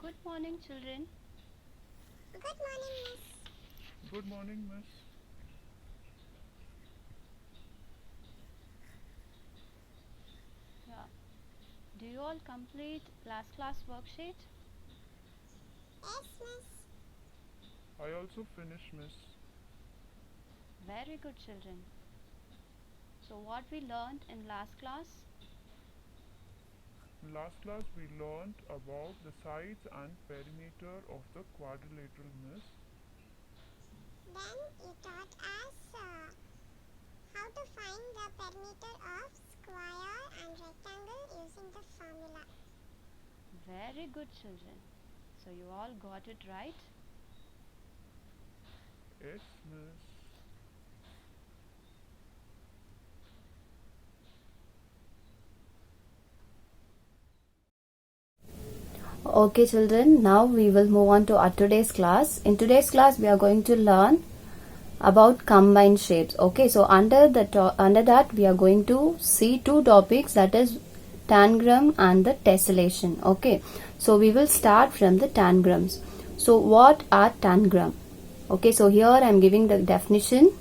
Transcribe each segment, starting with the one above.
Good morning, children. Good morning, Miss. Good morning, Miss. Yeah. Do you all complete last class worksheet? Yes, Miss. I also finished, Miss. Very good, children. So, what we learned in last class? In last class, we learned about the sides and perimeter of the quadrilateral, Miss. Then you taught us how to find the perimeter of square and rectangle using the formula. Very good, children. So, you all got it right? Yes, Miss. Okay children, now we will move on to our today's class. In today's class we are going to learn about combined shapes. Okay, so under that we are going to see two topics, that is tangram and the tessellation. Okay, so we will start from the tangrams. So what are tangram? Okay, so here I am giving the definition.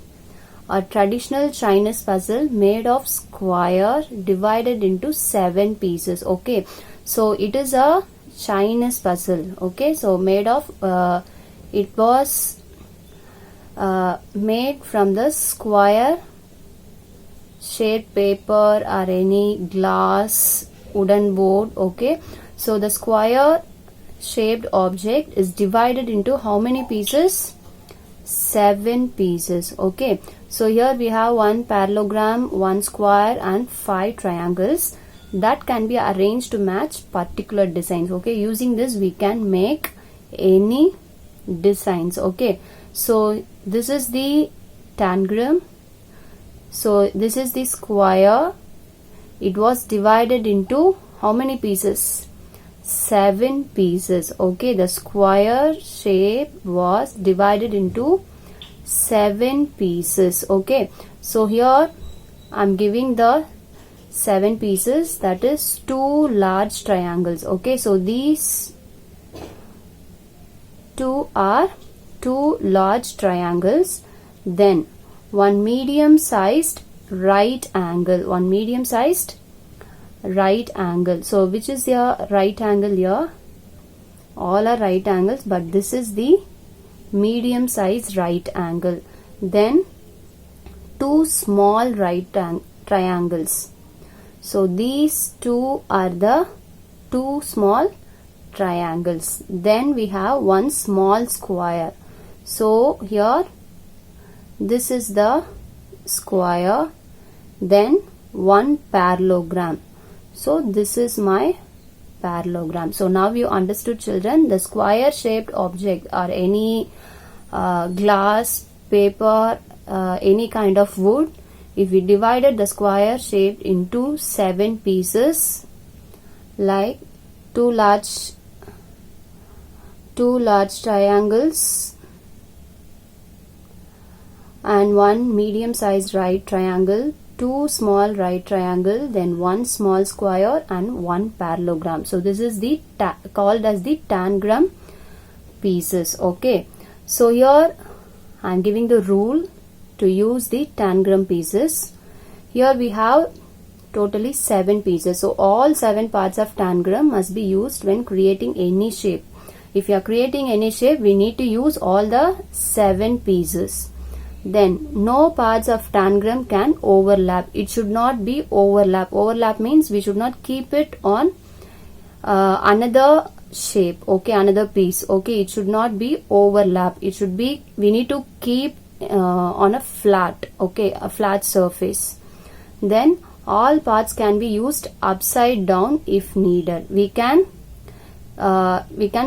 A traditional Chinese puzzle made of square divided into 7 pieces. Okay, so it is a Chinese puzzle. Okay, so made of it was made from the square shaped paper or any glass wooden board. Okay, so the square shaped object is divided into how many pieces? 7 pieces. Okay, so here we have one parallelogram, one square and 5 triangles that can be arranged to match particular designs. Okay, using this we can make any designs. Okay, so this is the tangram. So this is the square. It was divided into how many pieces? 7 pieces. Okay, the square shape was divided into 7 pieces. Okay, so here I'm giving the 7 pieces, that is 2 large triangles. Okay, so these 2 are 2 large triangles, then one medium sized right angle, one medium sized right angle. So which is your right angle here? All are right angles, but this is the medium size right angle. Then 2 small triangles. So these 2 are the 2 small triangles. Then we have one small square. So here this is the square, then one parallelogram. So this is my parallelogram. So now you understood, children, the square shaped object or any glass, paper, any kind of wood, if we divided the square shaped into 7 pieces, like two large triangles and one medium sized right triangle, 2 small right triangle, then one small square and one parallelogram. So this is the called as the tangram pieces. Okay, so here I am giving the rule to use the tangram pieces. Here we have totally 7 pieces. So all 7 parts of tangram must be used when creating any shape. If you are creating any shape, we need to use all the 7 pieces. Then no parts of tangram can overlap. It should not be overlap. Overlap means we should not keep it on another shape. Okay, another piece. Okay, it should not be overlap. It should be, we need to keep on a flat. Okay, a flat surface. Then all parts can be used upside down if needed. We can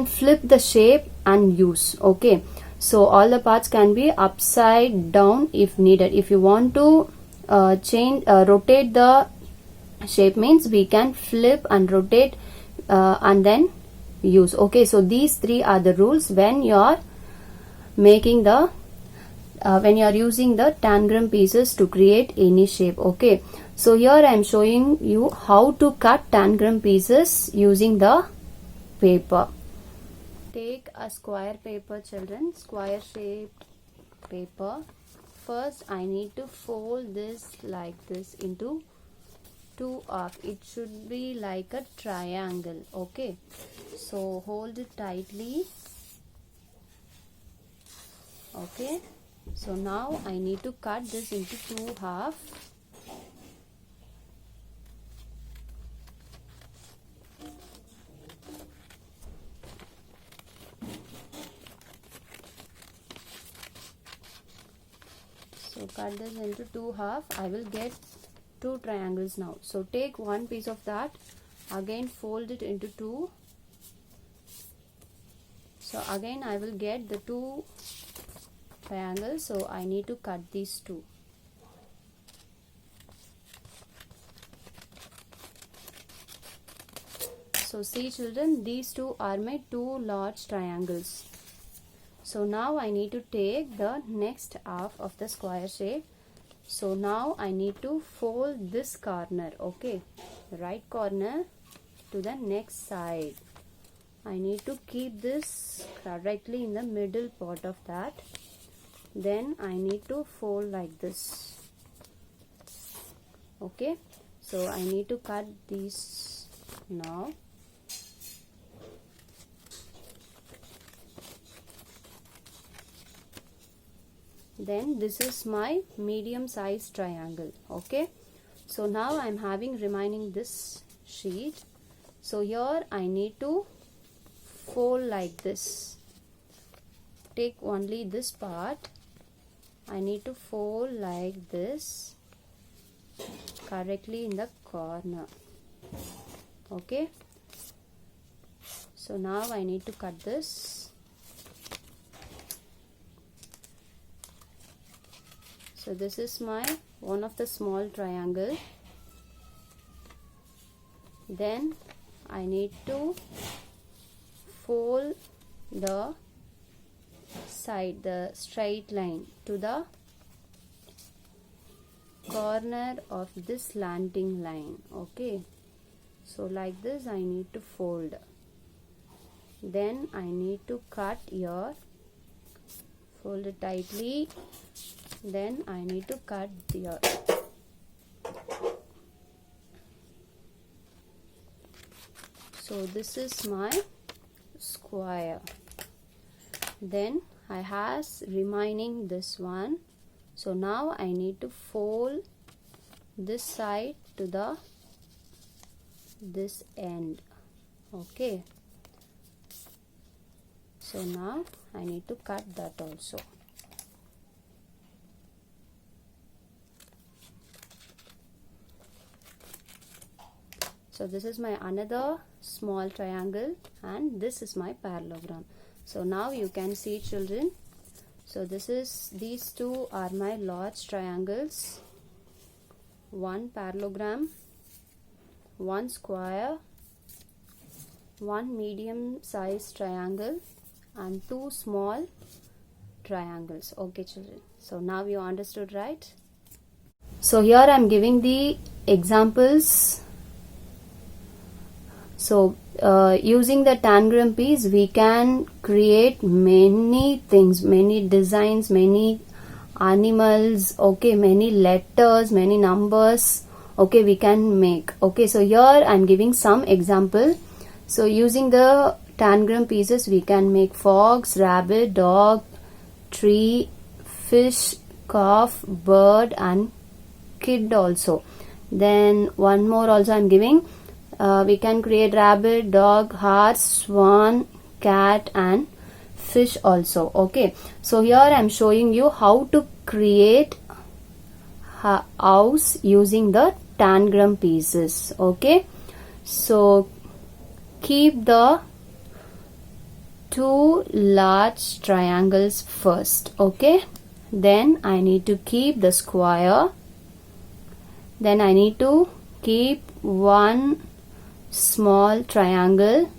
flip the shape and use. Okay, so all the parts can be upside down if needed. If you want to rotate the shape, means we can flip and rotate and then use. Okay, so these 3 are the rules when you are making the when you are using the tangram pieces to create any shape. Okay, so here I am showing you how to cut tangram pieces using the paper. take a square paper, children, square shaped paper. First I need to fold this like this into two half. It should be like a triangle. Okay, so hold it tightly. Okay, so now I need to cut this into two half. So cut this into two half. I will get two triangles now. So take one piece of that, again fold it into two. So again I will get the two triangles, so I need to cut these two. So see children, these two are my two large triangles. So now I need to take the next half of the square shape. So now I need to fold this corner, okay, the right corner to the next side. I need to keep this correctly in the middle part of that. Then I need to fold like this. Okay, so I need to cut these now. Then this is my medium sized triangle. Okay, so now I'm having remaining this sheet. So here I need to fold like this. Take only this part. I need to fold like this correctly in the corner. Okay, so now I need to cut this. So this is my one of the small triangle. Then I need to fold the side, the straight line to the corner of this slanting line. Okay, so like this I need to fold. Then I need to cut here, fold it tightly. Then I need to cut here. So this is my square. Then I has remaining this one. So now I need to fold this side to the this end. Okay, so now I need to cut that also. So this is my another small triangle and this is my parallelogram. So now you can see children. So these two are my large triangles. One parallelogram, one square, one medium sized triangle and two small triangles. Okay children. So now you understood, right? So here I am giving the examples. So using the tangram piece we can create many things, many designs, many animals, okay, many letters, many numbers, okay, we can make. Okay, so here I am giving some example. So using the tangram pieces we can make fox, rabbit, dog, tree, fish, calf, bird and kid also. Then one more also I am giving. We can create rabbit, dog, horse, swan, cat and fish also. Okay, so here I am showing you how to create a house using the tangram pieces. Okay, so keep the two large triangles first. Okay, then I need to keep the square. Then I need to keep one small triangle,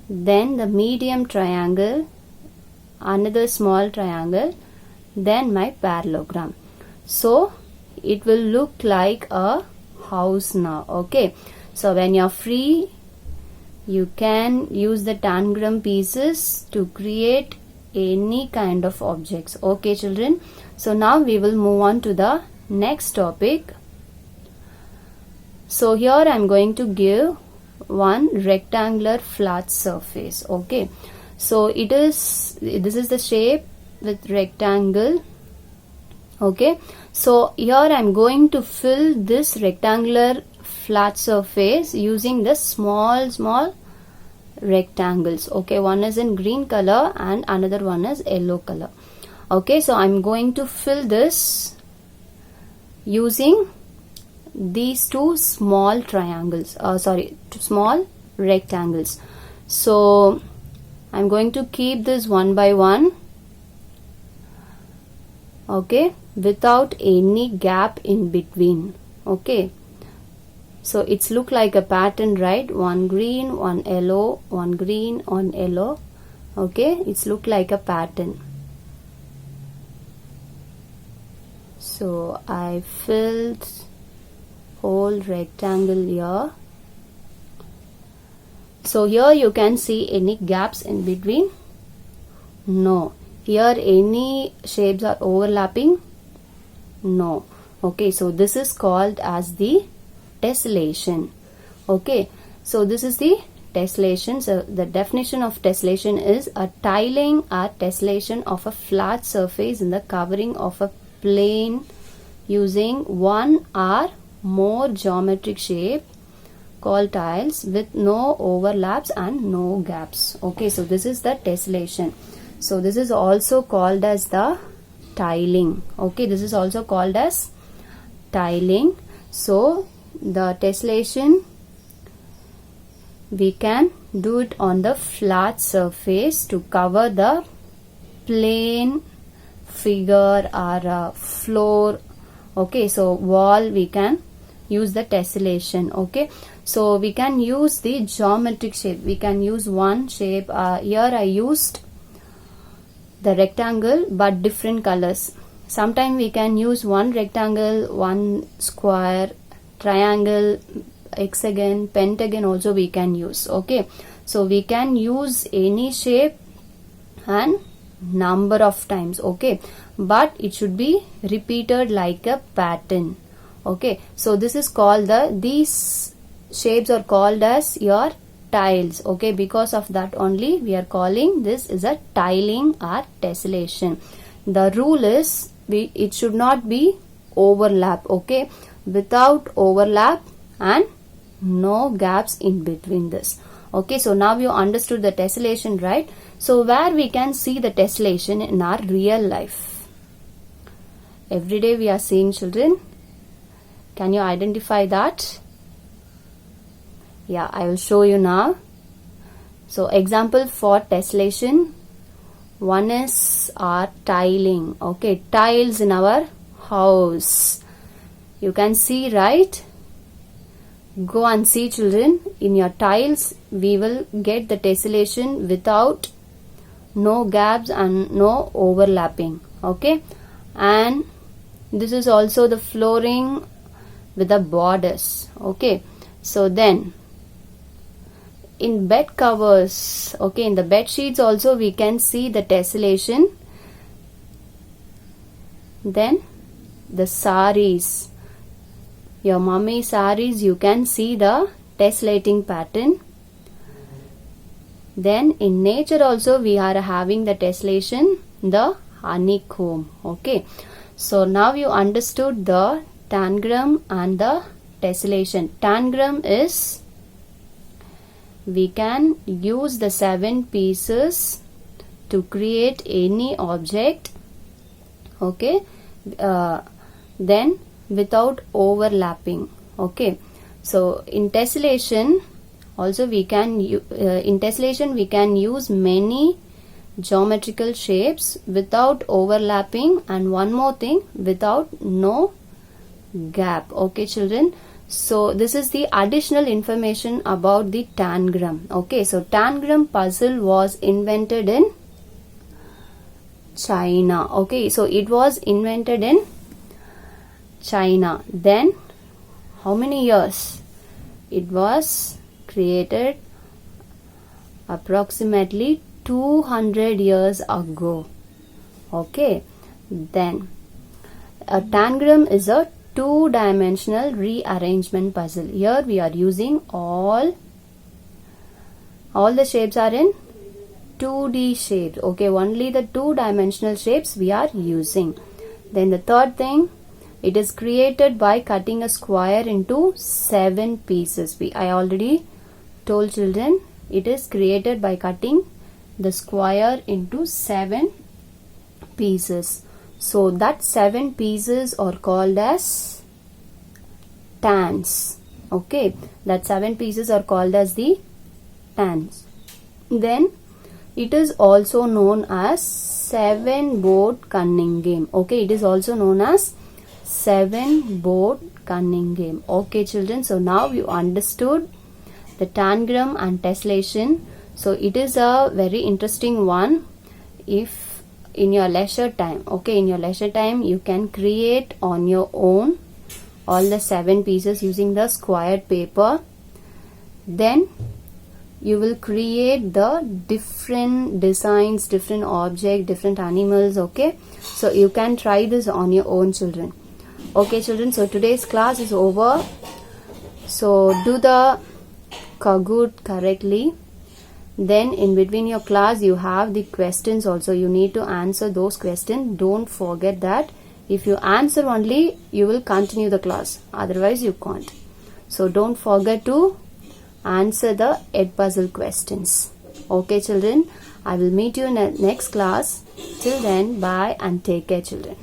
then the medium triangle, another small triangle, then my parallelogram. So it will look like a house now. Okay, so when you're free you can use the tangram pieces to create any kind of objects. Okay children, so now we will move on to the next topic. So here I am going to give one rectangular flat surface. Okay, so this is the shape with rectangle. Okay, so here I am going to fill this rectangular flat surface using the small rectangles. Okay, one is in green color and another one is yellow color. Okay, so I'm going to fill this using these two small triangles, small rectangles. So I'm going to keep this one by one, okay, without any gap in between. Okay, so it's look like a pattern, right? One green, one yellow, one green, one yellow. Okay, it's look like a pattern. So I filled whole rectangle here. So here you can see any gaps in between? No. Here any shapes are overlapping? No. Okay, so this is called as the tessellation. Okay, so this is the tessellation. So the definition of tessellation is a tiling or tessellation of a flat surface in the covering of a plane using one or more geometric shape called tiles with no overlaps and no gaps. Okay, so this is the tessellation. So this is also called as the tiling. Okay, this is also called as tiling. So the tessellation, we can do it on the flat surface to cover the plane figure or floor. Okay, so wall we can use the tessellation. Okay, so we can use the geometric shape. We can use one shape. Here I used the rectangle but different colors. Sometimes we can use one rectangle, one square, triangle, hexagon, pentagon also we can use. Okay, so we can use any shape and number of times. Okay, but it should be repeated like a pattern. Okay, so this is called these shapes are called as your tiles. Okay, because of that only we are calling this is a tiling or tessellation. The rule is it should not be overlap. Okay, without overlap and no gaps in between this. Okay, so now you understood the tessellation, right? So where we can see the tessellation in our real life? Every day we are seeing, children. Can you identify that? Yeah, I will show you now. So example for tessellation, one is our tiling. Okay, tiles in our house. You can see, right? Go and see, children. In your tiles we will get the tessellation without no gaps and no overlapping. Okay, and this is also the flooring with the borders. Okay, so then in bed covers, okay, in the bed sheets also we can see the tessellation. Then the saris, your mummy saris, you can see the tessellating pattern. Then in nature also we are having the tessellation, the honeycomb. Okay, so now you understood the tangram and the tessellation. Tangram is we can use the 7 pieces to create any object. Okay, then without overlapping. Okay, so in tessellation also we can we can use many geometrical shapes without overlapping, and one more thing, without no gap. Okay, children, so this is the additional information about the tangram. Okay, so tangram puzzle was invented in China. Okay, so it was invented in China. Then how many years? It was created approximately 200 years ago. Okay, then a tangram is a two-dimensional rearrangement puzzle. Here we are using all the shapes are in 2D shapes. Okay, only the two-dimensional shapes we are using. Then the third thing, it is created by cutting a square into 7 pieces. I already told children, it is created by cutting the square into 7 pieces. So that 7 pieces are called as tans. Okay, that 7 pieces are called as the tans. Then it is also known as 7-board cunning game. Okay, it is also known as 7-board cunning game. Okay children, so now you understood the tangram and tessellation. So it is a very interesting one. If in your leisure time, okay, in your leisure time you can create on your own all the 7 pieces using the squared paper. Then you will create the different designs, different objects, different animals. Okay, so you can try this on your own children. Okay children, so today's class is over. So do the Kahoot correctly. Then in between your class you have the questions also. You need to answer those questions. Don't forget that. If you answer only, you will continue the class. Otherwise you can't. So don't forget to answer the Edpuzzle questions. Okay children, I will meet you in the next class. Till then, bye and take care children.